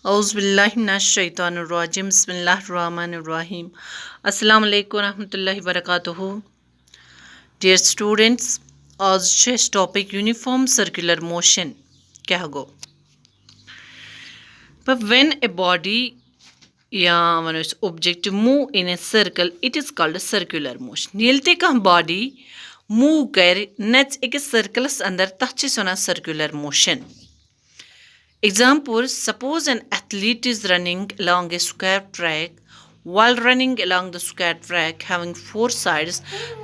औज़ुबिल्लाहिमिनश्शैतानिर्रजीम बिस्मिल्लाहिर्रहमानिर्रहीम अस्सलाम वालेकुम रहमतुल्लाहि वबरकातुहू। डियर स्टूडेंट्स, आज टॉपिक यूनिफॉर्म सर्कुलर मोशन क्या गो व्हेन ए बॉडी या one object move in a circle it is called circular motion. येल ते कह बॉडी मूव कर नच अकिस सर्कलस अंदर तथ one circular motion. Example, suppose an athlete is running along a square track. While running along the square track having four sides,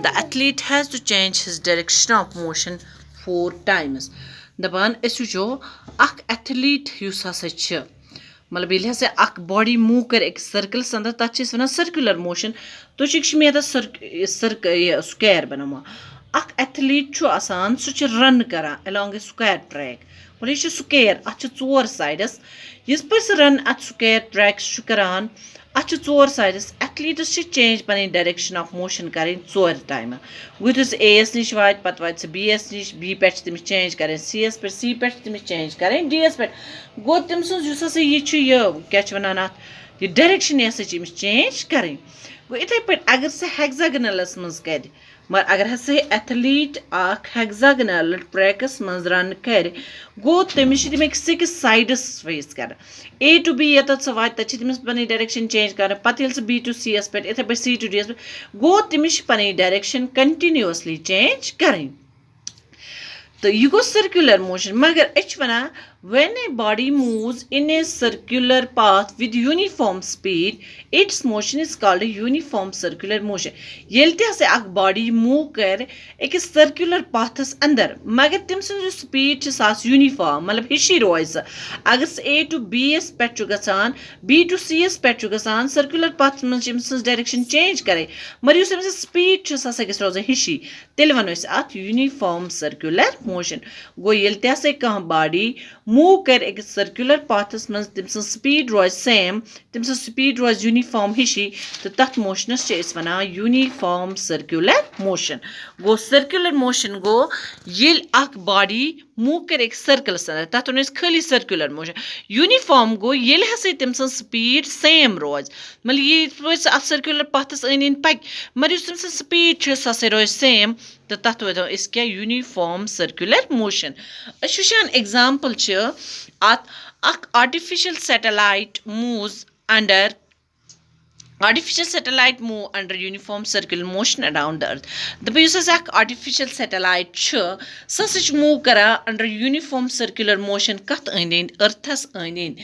the athlete has to change his direction of motion four times. दपान अस वो अख athlete use हसा छ मतलब ये हसा अख body move कर एक सर्कल अंदर तथ वन सर्कुलर मोशन। तुम मे स्क्वायर बनवा अख एथलीट सह रन कर अलॉन्ग ए स्क्वायर ट्रैक और यह स्क्वेयर अत चोर साइडस इस पे रन अत स्क्वेयर ट्रैक्स करान अत चोर साइडस एथलीटस चेंज पन डायरेक्शन ऑफ मोशन कर चोर टाइम गुस ए एस नश वा पत वा बी एस नश बी पे तमिस चेंज कर सी एस पे सी पे तमिस चेंज कर डी एस पे गो तम सस यह क्या वन अत यह डायरेक्शन यह चेंज कर गो इथे पे अगर सह हेक्सागनलस मज कर मगर अगर हसा एथलीट हेक्सागनल ट्रैकस मज रन कर गो तमिस तमिक सिक्स साइडस फेस कर ए टू बी ये सह वा तमिस पन डायरेक्शन चेंज कर पे बी टू सी एस पे इथे पे सी टू डी एस पे गो तमिस पन डायरेक्शन कंटिन्यूअसली चेंज कर तो यह गो सर्कुलर मोशन। मगर one when a body moves in a circular path with uniform speed, its motion is called a uniform circular motion. येल ते हसे अक बॉडी मूव कर एक सर्कुलर पाथस अंदर मगर तम सो स्पीड सास यूनिफॉर्म मतलब हिशी रोज अगर ए टू बी एस पे गसान बी टू सी एस पे गसान सर्कुलर पाथ मज डायरेक्शन चेंज करे मगर उस स्पीड सह गस रोज हिशी तेल वनो अत यूनिफॉर्म सर्कुलर मोशन। गो येल ते हसे कह बॉडी मूव कर एक सर्कुलर पाथस मज तम स्पीड रोज सेम तम स्पीड रोज यूनिफॉर्म हिशी तो तथ मोशनस वन यूनिफॉर्म सर्कुलर मोशन। गो सर्कुलर मोशन गो येल अक बॉडी मूव कर एक सर्कलस अंदर तथ वन खाली सर्कुलर मोशन। यूनिफॉर्म गो येल हसा तम स्पीड सेम रोज मतलब ये अत सर्कुलर पाथस अन पक मगर तम स्पीड सह रोज सेम तो तथ वो क्या यूनिफॉर्म सर्कुलर मोशन। वुचान एग्जाम्पल अत artificial satellite moves under Artificial satellite move under uniform circular motion around the earth. The use artificial satellite such move करा under uniform circular motion कत अन earthas अन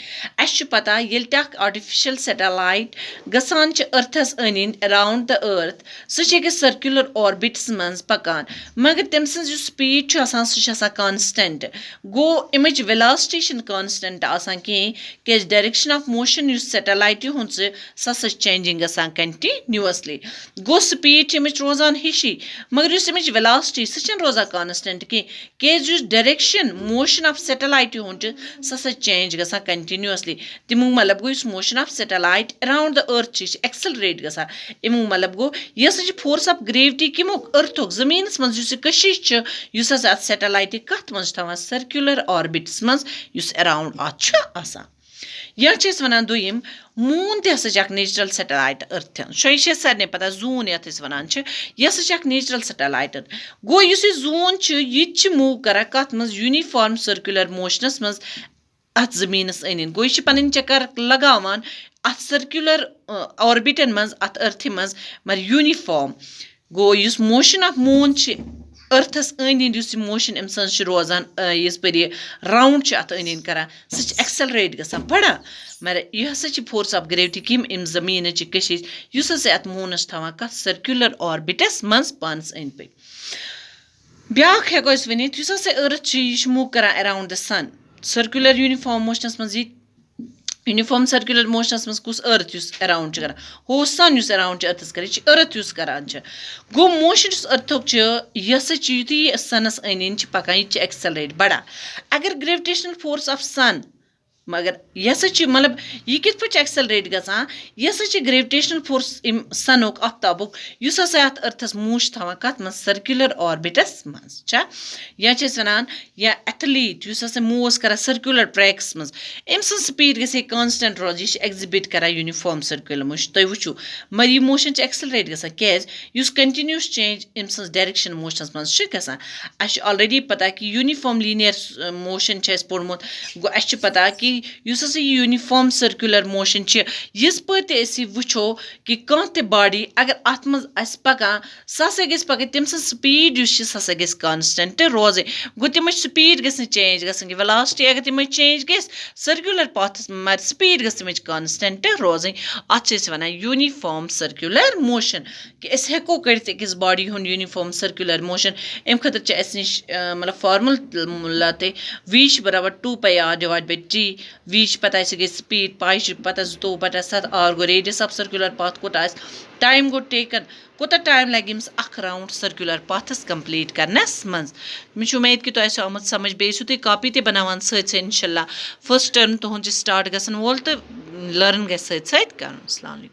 अस पता ये artificial satellite गसान earthas on around the earth सह circular orbits मज पकान मगर तम सज स्पीड सह constant गो इमच velocity constant कह डायरेक्शन ऑफ मोशन सैटेलाइट हुंद सह चेंज कंटिन्यूअसली गो स्पीड रोजान हिशी मगर इमच वेलोसिटी सह रोजान कांस्टेंट कह डायरेक्शन मोशन ऑफ सैटेलाइट सह चेंज ग कंटिन्यूअसली तमु मतलब गो motion of satellite around the earth accelerate ग अमु मतलब गो यह फोर्स ऑफ ग्रेविटी कमुक अर्थुक जमीनस मज कशिश अत सैटेलाइट कत मज सर्कुलर ऑर्बिट्स मज अराउंड अत या वन दुम मून तक नेचुरल सैटेलाइट अर्थ सो सारे पता जून ये वन यह नेचुरल सैटेलाइट गो जून यह मूव कर कत मज यूनिफॉर्म सर्कुलर मोशनस मज अत जमीनस अन गो यह पन चक्कर लगावान अत सर्कुलर ऑर्बिटन मज अत अर्थ मज मगर यूनिफॉर्म गो मोशन ऑफ मून अर्थस अन मोशन अम रोजान इस पर राउंड अत अन कर सह एक्सेलरेट ग बड़ा मगर यह हसा फोर्स ऑफ ग्रेविटी किम अम जमीन कशिश अत मूनस थवान कत सर्कुलर ऑर्बिटस मज पानस अन पे ब्या हेको वन अर्थ यह मूव कर around the sun circular uniform मोशनस मज यूनिफॉर्म सर्कुलर मोशनस मज कुस अर्थ अराउंड कर हो सन अराउंड अर्थस कर अर्थ करान गो मोशन अर्थुक यह सनस अन पकान यह एक्सेलरेट बड़ा अगर ग्रेविटेशनल फोर्स ऑफ सन मगर यह मतलब यह कित पे एक्सेलरेट गसान यह ग्रेविटेशनल फोर्स सनुक आफ्ताबुक युस अत अर्थस मूश थवान कत मन सर्कुलर ऑर्बिटस मज या वनान या एथलीट युस मूव कर सर्कुलर ट्रैक्स मज अम स्पीड गई कांस्टेंट रोज यह एग्जिबिट कर यूनिफॉर्म सर्कुलर मोशन तुम वो मगर यह मोशन एक्सेलरेट गस कंटिन्यूस चेंज अम डायरेक्शन मोशनस मज गस ऑलरेडी पता कि यूनिफॉर्म लीनियर मोशन पोर्मुत गो अस पता कि यूनिफॉर्म सर्कुलर मोशन यिस पे वो कि कह बॉडी अगर अत मज पकान सह गई पक तम स्पीड सह गई कांस्टेंट रोज गो तम स्पीड गई चेंज गई वेलोसिटी अगर तम चेंज गई सर्कुलर पाथस मगर स्पीड गई तम कांस्टेंट रोज अत वन यूनिफॉर्म सर्कुलर मोशन कि हेको कर बॉडी हूँ यूनिफॉर्म सर्कुलर मोशन अम खतर नश मतलब फार्मूला ते v बराबर 2πr divide by t v पता गई स्पीड पाई पता 2 पता 7 r go radius of circular path कोत टाइम गो टेकन कोता टाइम लगे अख round circular paths complete Karan's मज मे उम्मीद कि तुम आमुत समझ बे तुम कॉपी ते बनावान सत इंशाल्लाह फर्स्ट टर्म तुहद स्टार्ट गसन वोल तो लर्न गस सत कर। अस्सलाम वालेकुम।